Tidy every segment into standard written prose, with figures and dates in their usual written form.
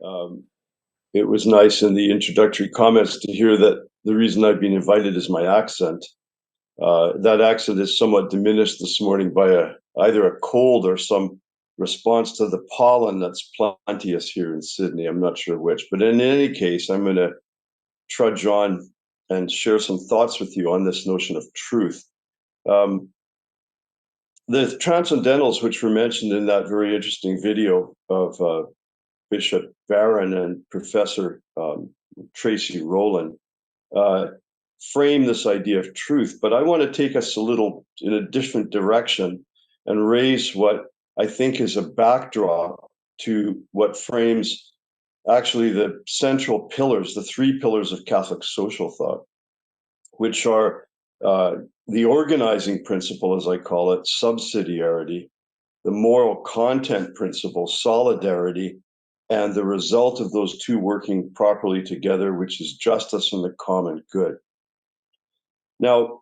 Um, it was nice in the introductory comments to hear that the reason I've been invited is my accent. That accent is somewhat diminished this morning by either a cold or some response to the pollen that's plenteous here in Sydney. I'm not sure which, but in any case, I'm going to trudge on and share some thoughts with you on this notion of truth. Um, the transcendentals, which were mentioned in that very interesting video of Bishop Barron and Professor Tracy Rowland, uh, frame this idea of truth. But I want to take us a little in a different direction and raise what I think is a backdrop to what frames actually the central pillars, the three pillars of Catholic social thought, which are uh, the organizing principle, as I call it, subsidiarity, the moral content principle, solidarity, and the result of those two working properly together, which is justice and the common good. Now,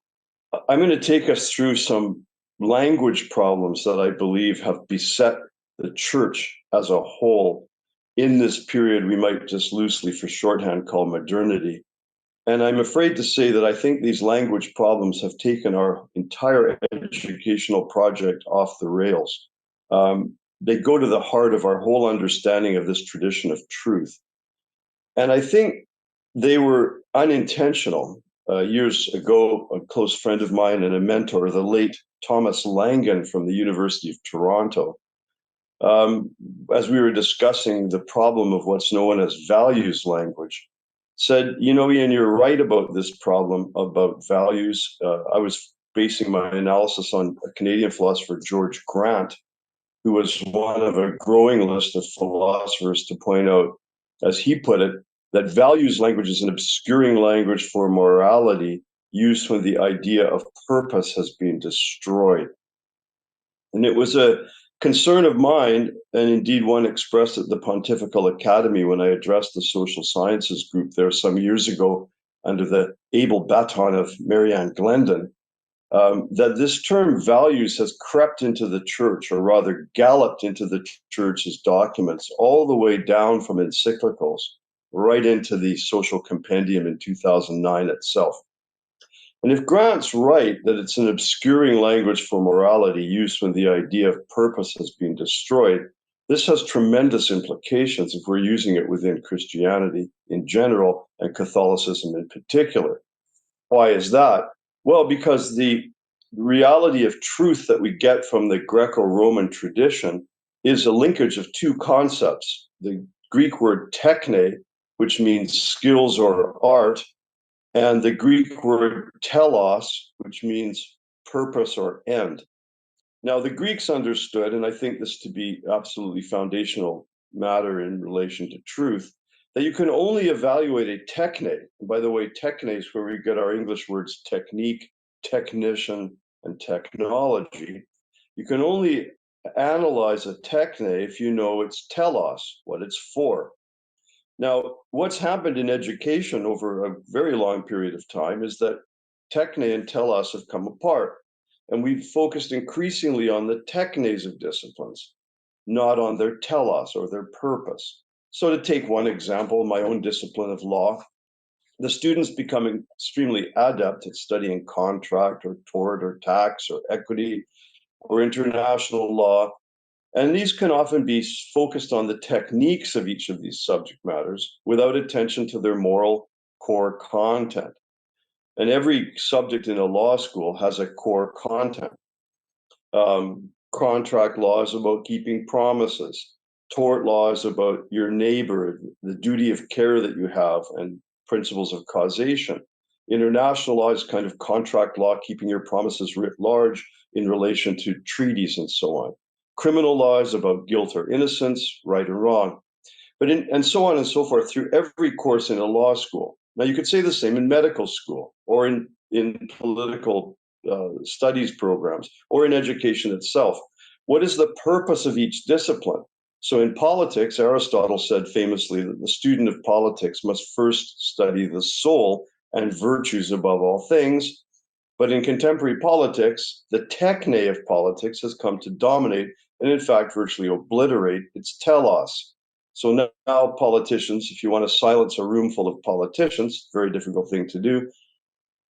I'm going to take us through some language problems that I believe have beset the church as a whole in this period we might just loosely for shorthand call modernity. And I'm afraid to say that I think these language problems have taken our entire educational project off the rails. They go to the heart of our whole understanding of this tradition of truth. And I think they were unintentional. Years ago, a close friend of mine and a mentor, the late Thomas Langan from the University of Toronto, um, as we were discussing the problem of what's known as values language, said, you know, Iain, you're right about this problem about values. I was basing my analysis on a Canadian philosopher, George Grant, who was one of a growing list of philosophers to point out, as he put it, that values language is an obscuring language for morality used when the idea of purpose has been destroyed. And it was a concern of mine, and indeed one expressed at the Pontifical Academy when I addressed the social sciences group there some years ago under the able baton of Marianne Glendon, that this term values has crept into the church, or rather galloped into the church's documents, all the way down from encyclicals right into the social compendium in 2009 itself. And if Grant's right that it's an obscuring language for morality used when the idea of purpose has been destroyed, this has tremendous implications if we're using it within Christianity in general and Catholicism in particular. Why is that? Well, because the reality of truth that we get from the Greco Roman tradition is a linkage of two concepts: the Greek word techne, which means skills or art, and the Greek word telos, which means purpose or end. Now, the Greeks understood, and I think this to be absolutely foundational matter in relation to truth, that you can only evaluate a techne. And by the way, techne is where we get our English words technique, technician, and technology. You can only analyze a techne if you know its telos, what it's for. Now, what's happened in education over a very long period of time is that techne and telos have come apart. And we've focused increasingly on the technes of disciplines, not on their telos or their purpose. So, to take one example, my own discipline of law, the students become extremely adept at studying contract or tort or tax or equity or international law, and these can often be focused on the techniques of each of these subject matters without attention to their moral core content. And every subject in a law school has a core content. Contract law is about keeping promises. Tort law is about your neighbor, the duty of care that you have, and principles of causation. International law is kind of contract law, keeping your promises writ large in relation to treaties and so on. Criminal law is about guilt or innocence, right or wrong, and so on and so forth through every course in a law school. Now, you could say the same in medical school or in political studies programs or in education itself. What is the purpose of each discipline? So in politics, Aristotle said famously that the student of politics must first study the soul and virtues above all things. But in contemporary politics, the techne of politics has come to dominate and, in fact, virtually obliterate its telos. So now politicians, if you want to silence a room full of politicians, very difficult thing to do.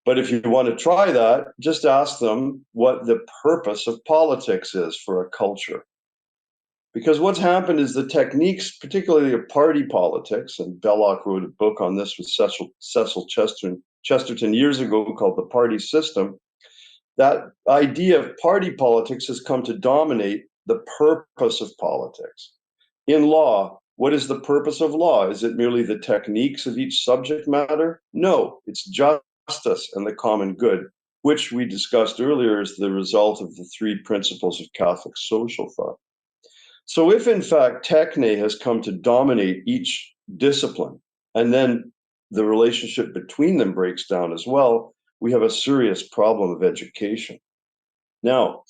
But if you want to try that, just ask them what the purpose of politics is for a culture. Because what's happened is the techniques, particularly of party politics, and Belloc wrote a book on this with Cecil Chesterton years ago called The Party System. That idea of party politics has come to dominate the purpose of politics. In law, what is the purpose of law? Is it merely the techniques of each subject matter? No, it's justice and the common good, which we discussed earlier is the result of the three principles of Catholic social thought. So if in fact techne has come to dominate each discipline, and then the relationship between them breaks down as well, we have a serious problem of education. Now,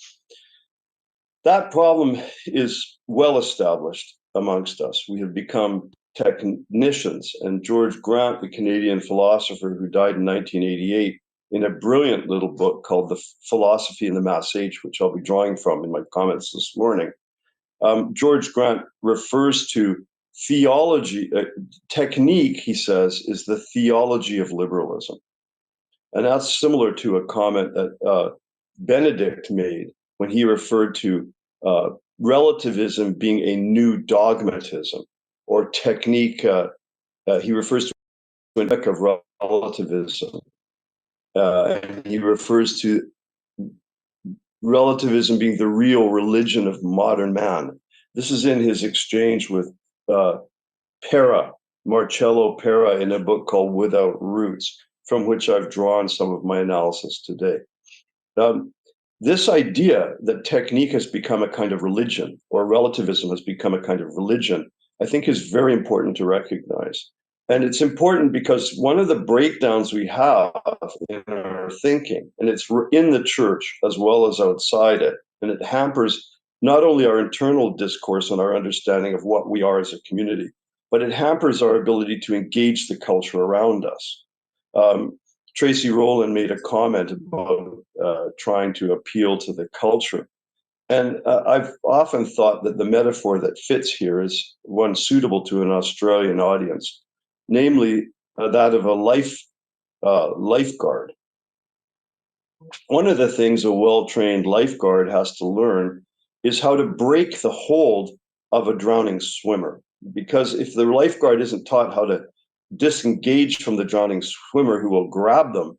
that problem is well established amongst us. We have become technicians, and George Grant, the Canadian philosopher who died in 1988, in a brilliant little book called The Philosophy in the Mass Age, which I'll be drawing from in my comments this morning, George Grant refers to theology, technique, he says, is the theology of liberalism. And that's similar to a comment that Benedict made when he referred to relativism being a new dogmatism or technique. He refers to an epoch of relativism. And he refers to relativism being the real religion of modern man. This is in his exchange with Pera, Marcello Pera, in a book called Without Roots, from which I've drawn some of my analysis today. This idea that technique has become a kind of religion, or relativism has become a kind of religion, I think is very important to recognize. And it's important because one of the breakdowns we have in our thinking, and it's in the church as well as outside it, and it hampers not only our internal discourse and our understanding of what we are as a community, but it hampers our ability to engage the culture around us. Tracy Rowland made a comment about trying to appeal to the culture. And I've often thought that the metaphor that fits here is one suitable to an Australian audience, namely that of a lifeguard. One of the things a well-trained lifeguard has to learn is how to break the hold of a drowning swimmer. Because if the lifeguard isn't taught how to disengage from the drowning swimmer who will grab them,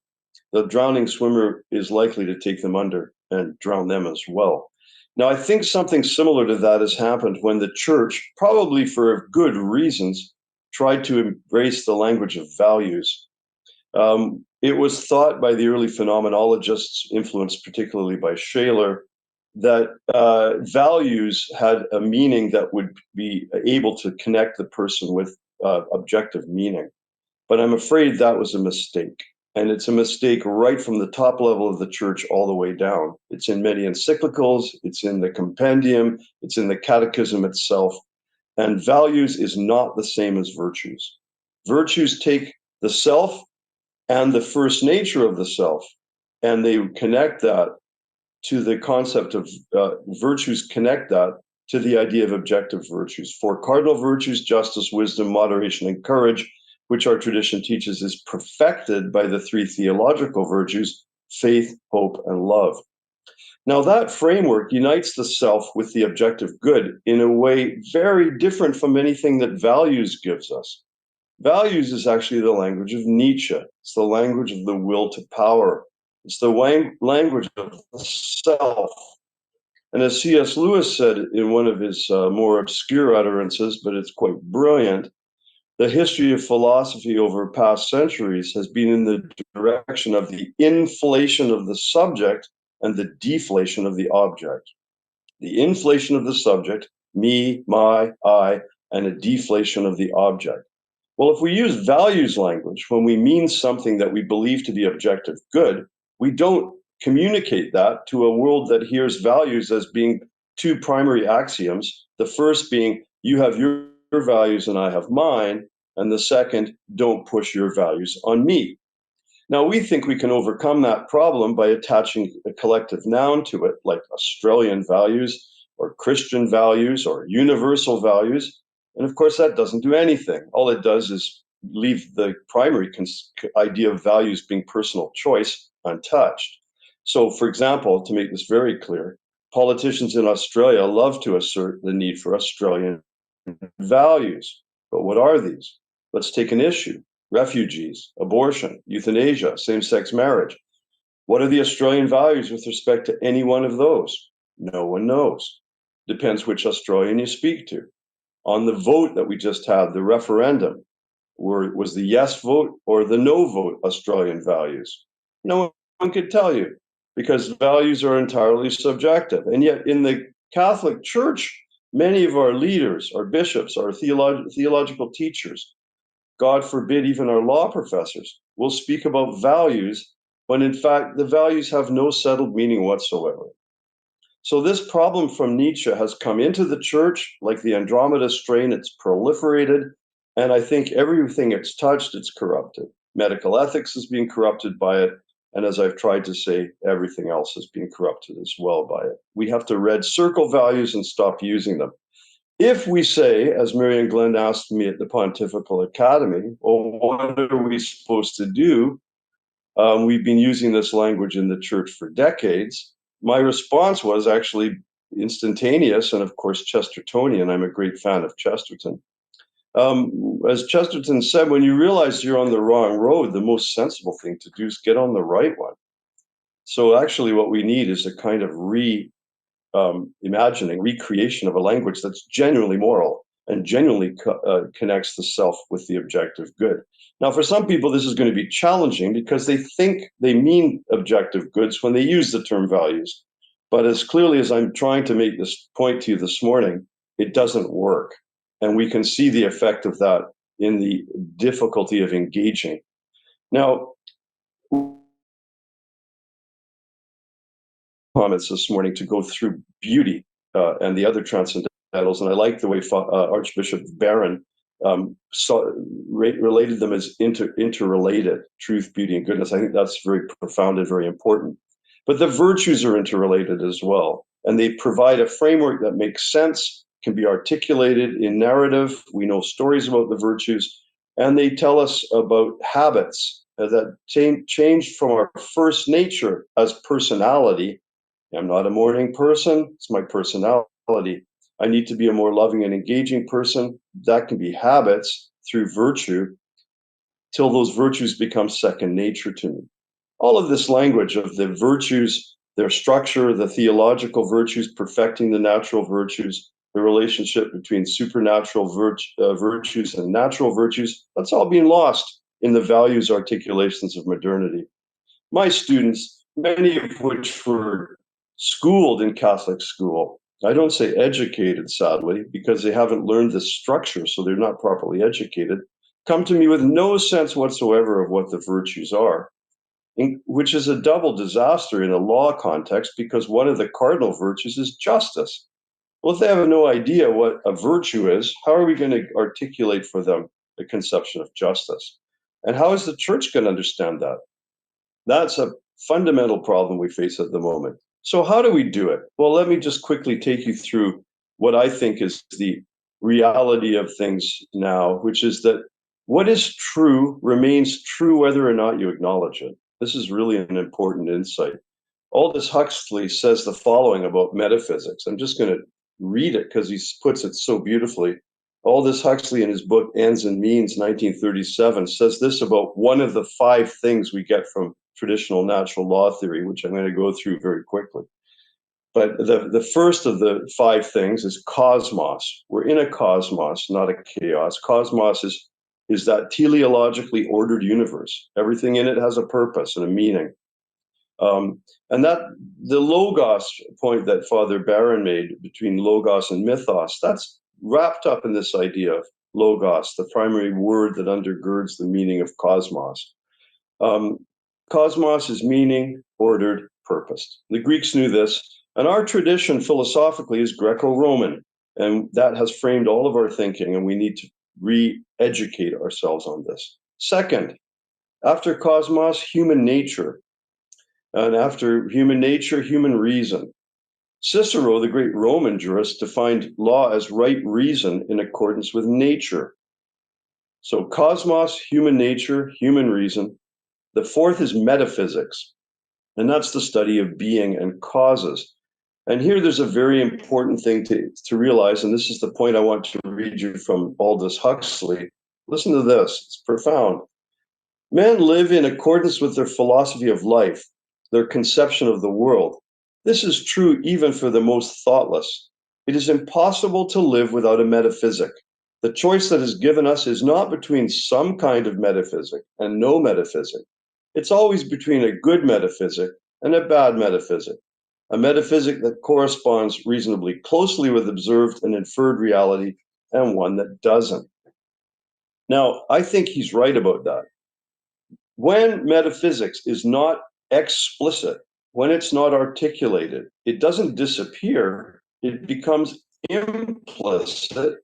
the drowning swimmer is likely to take them under and drown them as well. Now, I think something similar to that has happened when the church, probably for good reasons, tried to embrace the language of values. It was thought by the early phenomenologists, influenced particularly by Shaler, that values had a meaning that would be able to connect the person with objective meaning. But I'm afraid that was a mistake. And it's a mistake right from the top level of the church all the way down. It's in many encyclicals, it's in the compendium, it's in the catechism itself. And values is not the same as virtues. Virtues take the self and the first nature of the self, and they connect that to the concept of virtues, connect that to the idea of objective virtues. Four cardinal virtues: justice, wisdom, moderation, and courage, which our tradition teaches is perfected by the three theological virtues: faith, hope, and love. Now, that framework unites the self with the objective good in a way very different from anything that values gives us. Values is actually the language of Nietzsche. It's the language of the will to power. It's the language of the self. And as C.S. Lewis said in one of his more obscure utterances, but it's quite brilliant, the history of philosophy over past centuries has been in the direction of the inflation of the subject and the deflation of the object. The inflation of the subject, me, my, I, and a deflation of the object. Well, if we use values language when we mean something that we believe to be objective good, we don't communicate that to a world that hears values as being two primary axioms. The first being, you have your values and I have mine. And the second, don't push your values on me. Now, we think we can overcome that problem by attaching a collective noun to it, like Australian values or Christian values or universal values. And of course, that doesn't do anything. All it does is leave the primary idea of values being personal choice untouched. So, for example, to make this very clear, politicians in Australia love to assert the need for Australian values. But what are these? Let's take an issue: refugees, abortion, euthanasia, same sex marriage. What are the Australian values with respect to any one of those? No one knows. Depends which Australian you speak to. On the vote that we just had, the referendum, was the yes vote or the no vote Australian values? No one could tell you, because values are entirely subjective. And yet, in the Catholic Church, many of our leaders, our bishops, our theological teachers, God forbid, even our law professors, will speak about values when in fact the values have no settled meaning whatsoever. So this problem from Nietzsche has come into the church like the Andromeda strain. It's proliferated, and I think everything it's touched, it's corrupted. Medical ethics is being corrupted by it, and as I've tried to say, everything else is being corrupted as well by it. We have to red circle values and stop using them. If we say, as Marian Glenn asked me at the Pontifical Academy, well, what are we supposed to do? We've been using this language in the church for decades. My response was actually instantaneous and, of course, Chestertonian. I'm a great fan of Chesterton. As Chesterton said, when you realize you're on the wrong road, the most sensible thing to do is get on the right one. So, actually, what we need is a kind of imagining, recreation of a language that's genuinely moral and genuinely connects the self with the objective good. Now, for some people, this is going to be challenging because they think they mean objective goods when they use the term values. But as clearly as I'm trying to make this point to you this morning, it doesn't work. And we can see the effect of that in the difficulty of engaging. Now, comments this morning to go through beauty and the other transcendentals, and I like the way Archbishop Barron related them as interrelated: truth, beauty, and goodness. I think that's very profound and very important. But the virtues are interrelated as well, and they provide a framework that makes sense, can be articulated in narrative. We know stories about the virtues, and they tell us about habits that change from our first nature as personality. I'm not a morning person. It's my personality. I need to be a more loving and engaging person. That can be habits through virtue till those virtues become second nature to me. All of this language of the virtues, their structure, the theological virtues, perfecting the natural virtues, the relationship between supernatural virtues and natural virtues, that's all being lost in the values articulations of modernity. My students, many of which were schooled in Catholic school, I don't say educated, sadly, because they haven't learned the structure, so they're not properly educated, come to me with no sense whatsoever of what the virtues are, which is a double disaster in a law context because one of the cardinal virtues is justice. Well, if they have no idea what a virtue is, how are we going to articulate for them the conception of justice? And how is the church going to understand that? That's a fundamental problem we face at the moment. So, how do we do it? Well, let me just quickly take you through what I think is the reality of things now, which is that what is true remains true whether or not you acknowledge it. This is really an important insight. Aldous Huxley says the following about metaphysics. I'm just going to read it because he puts it so beautifully. Aldous Huxley, in his book Ends and Means, 1937, says this about one of the five things we get from traditional natural law theory, which I'm going to go through very quickly. But the first of the five things is cosmos. We're in a cosmos, not a chaos. Cosmos is that teleologically ordered universe. Everything in it has a purpose and a meaning. And that the logos point that Father Barron made between logos and mythos, that's wrapped up in this idea of logos, the primary word that undergirds the meaning of cosmos. Um, Cosmos is meaning, ordered, purposed. The Greeks knew this, and our tradition philosophically is Greco-Roman, and that has framed all of our thinking, and we need to re-educate ourselves on this. Second, after cosmos, human nature. And after human nature, human reason. Cicero, the great Roman jurist, defined law as right reason in accordance with nature. So cosmos, human nature, human reason. The fourth is metaphysics, and that's the study of being and causes. And here there's a very important thing to realize, and this is the point I want to read you from Aldous Huxley. Listen to this, it's profound. Men live in accordance with their philosophy of life, their conception of the world. This is true even for the most thoughtless. It is impossible to live without a metaphysic. The choice that is given us is not between some kind of metaphysic and no metaphysic. It's always between a good metaphysic and a bad metaphysic, a metaphysic that corresponds reasonably closely with observed and inferred reality, and one that doesn't. Now, I think he's right about that. When metaphysics is not explicit, when it's not articulated, it doesn't disappear, it becomes implicit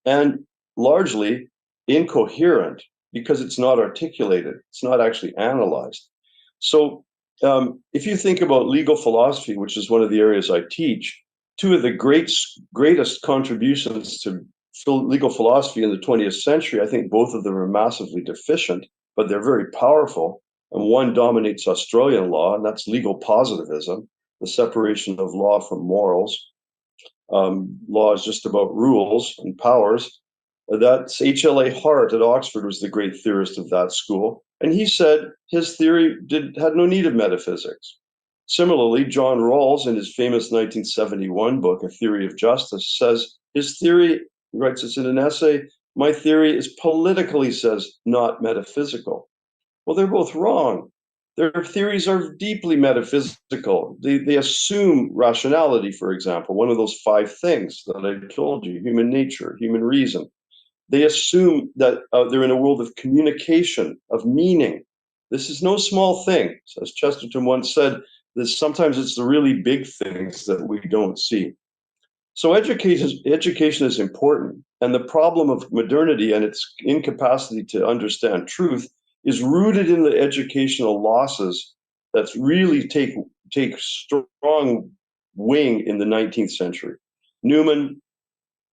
and largely incoherent because it's not articulated, it's not actually analyzed. So, if you think about legal philosophy, which is one of the areas I teach, two of the greatest contributions to legal philosophy in the 20th century, I think both of them are massively deficient, but they're very powerful. And one dominates Australian law, and that's legal positivism, the separation of law from morals. Law is just about rules and powers. That's H.L.A. Hart at Oxford was the great theorist of that school. And he said his theory had no need of metaphysics. Similarly, John Rawls, in his famous 1971 book, A Theory of Justice, says his theory, he writes this in an essay, my theory is politically, says, not metaphysical. Well, they're both wrong. Their theories are deeply metaphysical. They assume rationality, for example, one of those five things that I told you, human nature, human reason. They assume that they're in a world of communication, of meaning. This is no small thing. As Chesterton once said, sometimes it's the really big things that we don't see. So education is important. And the problem of modernity and its incapacity to understand truth is rooted in the educational losses that really take strong wing in the 19th century. Newman,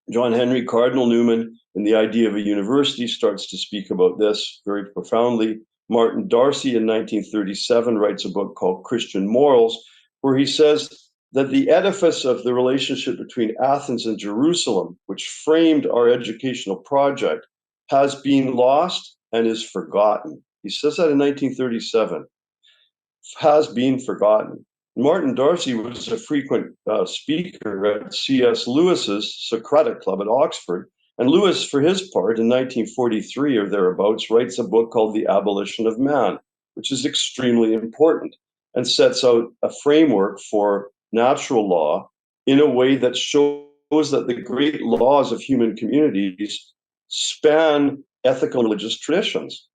John Henry Cardinal Newman, in The Idea of a University, starts to speak about this very profoundly. Martin Darcy in 1937 writes a book called Christian Morals, where he says that the edifice of the relationship between Athens and Jerusalem, which framed our educational project, has been lost and is forgotten. He says that in 1937, has been forgotten. Martin Darcy was a frequent speaker at C.S. Lewis's Socratic Club at Oxford. And Lewis, for his part, in 1943 or thereabouts, writes a book called The Abolition of Man, which is extremely important and sets out a framework for natural law in a way that shows that the great laws of human communities span ethical and religious traditions.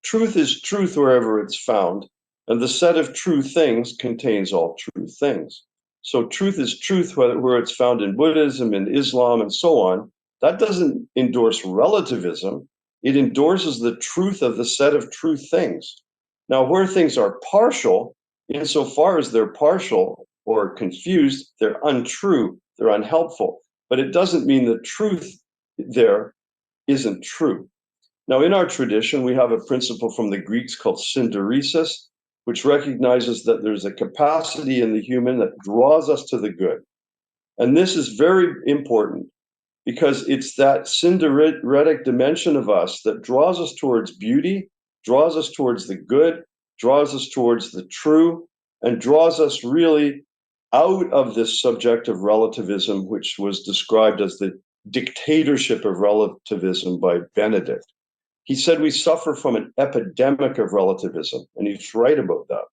Truth is truth wherever it's found, and the set of true things contains all true things. So truth is truth where it's found in Buddhism, in Islam, and so on. That doesn't endorse relativism. It endorses the truth of the set of true things. Now, where things are partial, insofar as they're partial or confused, they're untrue, they're unhelpful. But it doesn't mean the truth there isn't true. Now, in our tradition, we have a principle from the Greeks called synderesis, which recognizes that there's a capacity in the human that draws us to the good. And this is very important because it's that synderetic dimension of us that draws us towards beauty, draws us towards the good, draws us towards the true, and draws us really out of this subjective relativism, which was described as the dictatorship of relativism by Benedict. He said we suffer from an epidemic of relativism, and he's right about that.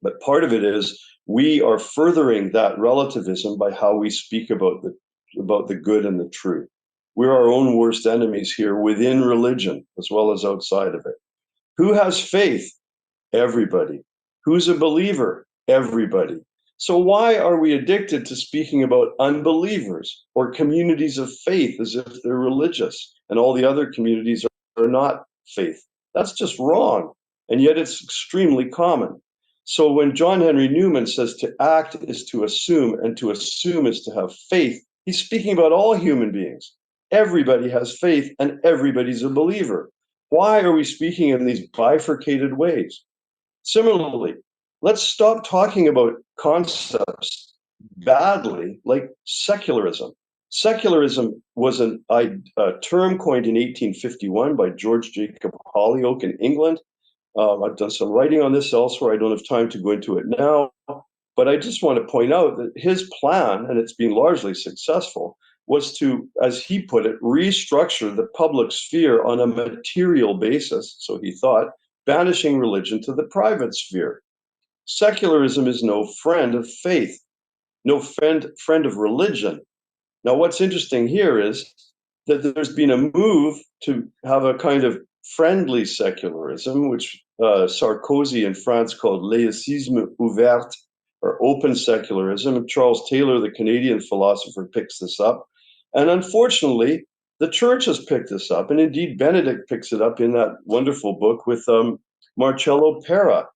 But part of it is we are furthering that relativism by how we speak about the good and the true. We're our own worst enemies here within religion as well as outside of it. Who has faith? Everybody. Who's a believer? Everybody. So why are we addicted to speaking about unbelievers or communities of faith as if they're religious and all the other communities are not faith? That's just wrong. And yet it's extremely common. So when John Henry Newman says to act is to assume and to assume is to have faith, he's speaking about all human beings. Everybody has faith and everybody's a believer. Why are we speaking in these bifurcated ways? Similarly, let's stop talking about concepts badly like secularism. Secularism was a term coined in 1851 by George Jacob Holyoake in England. I've done some writing on this elsewhere. I don't have time to go into it now, but I just want to point out that his plan, and it's been largely successful, was to, as he put it, restructure the public sphere on a material basis, so he thought, banishing religion to the private sphere. Secularism is no friend of faith, no friend of religion. Now, what's interesting here is that there's been a move to have a kind of friendly secularism, which Sarkozy in France called laïcisme ouvert, or open secularism. Charles Taylor, the Canadian philosopher, picks this up. And unfortunately, the church has picked this up. And indeed, Benedict picks it up in that wonderful book with Marcello Pera.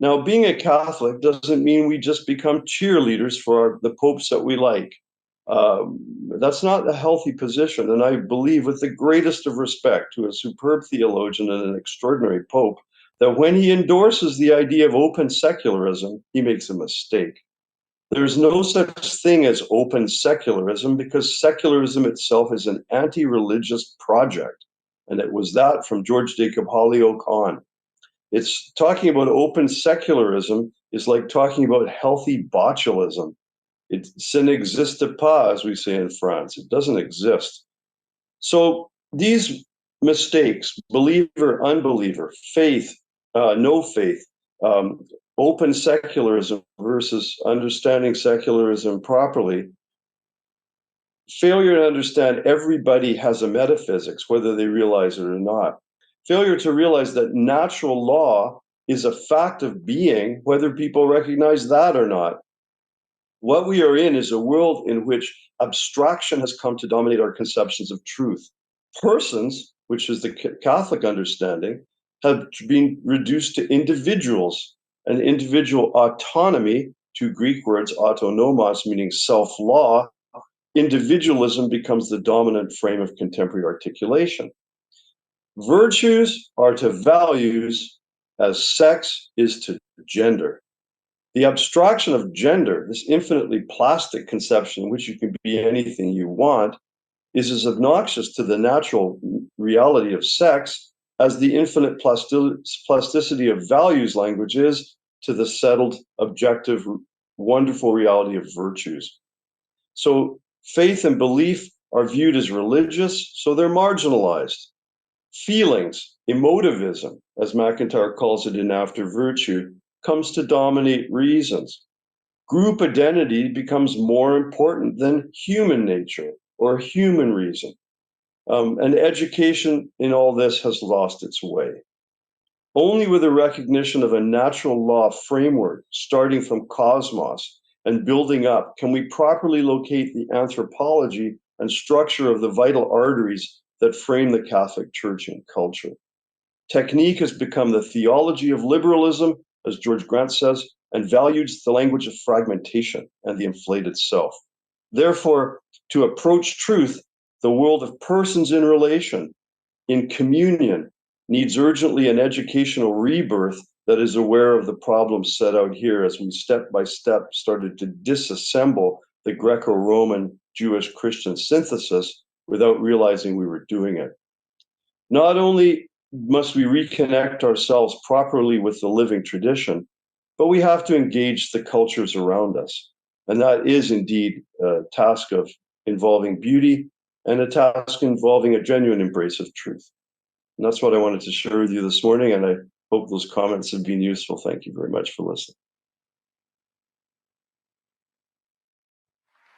Now, being a Catholic doesn't mean we just become cheerleaders for the popes that we like. That's not a healthy position. And I believe, with the greatest of respect to a superb theologian and an extraordinary pope, that when he endorses the idea of open secularism, he makes a mistake. There's no such thing as open secularism, because secularism itself is an anti-religious project. And it was that from George Jacob Holyoake on. It's talking about open secularism is like talking about healthy botulism. Ça n'existe pas, as we say in France. It doesn't exist. So these mistakes, believer, unbeliever, faith, no faith, open secularism versus understanding secularism properly, failure to understand everybody has a metaphysics, whether they realize it or not. Failure to realize that natural law is a fact of being, whether people recognize that or not. What we are in is a world in which abstraction has come to dominate our conceptions of truth. Persons, which is the Catholic understanding, have been reduced to individuals, and individual autonomy, two Greek words, autonomos, meaning self-law. Individualism becomes the dominant frame of contemporary articulation. Virtues are to values as sex is to gender. The abstraction of gender, this infinitely plastic conception in which you can be anything you want, is as obnoxious to the natural reality of sex as the infinite plasticity of values language is to the settled, objective, wonderful reality of virtues. So faith and belief are viewed as religious, so they're marginalized. Feelings, emotivism, as MacIntyre calls it in After Virtue, comes to dominate reasons. Group identity becomes more important than human nature or human reason. And education in all this has lost its way. Only with a recognition of a natural law framework, starting from cosmos and building up, can we properly locate the anthropology and structure of the vital arteries that frame the Catholic Church and culture. Technique has become the theology of liberalism, as George Grant says, and values the language of fragmentation and the inflated self. Therefore, to approach truth, the world of persons in relation, in communion, needs urgently an educational rebirth that is aware of the problems set out here as we step by step started to disassemble the Greco-Roman Jewish Christian synthesis without realizing we were doing it. Not only must we reconnect ourselves properly with the living tradition, but we have to engage the cultures around us. And that is indeed a task of involving beauty and a task involving a genuine embrace of truth. And that's what I wanted to share with you this morning. And I hope those comments have been useful. Thank you very much for listening.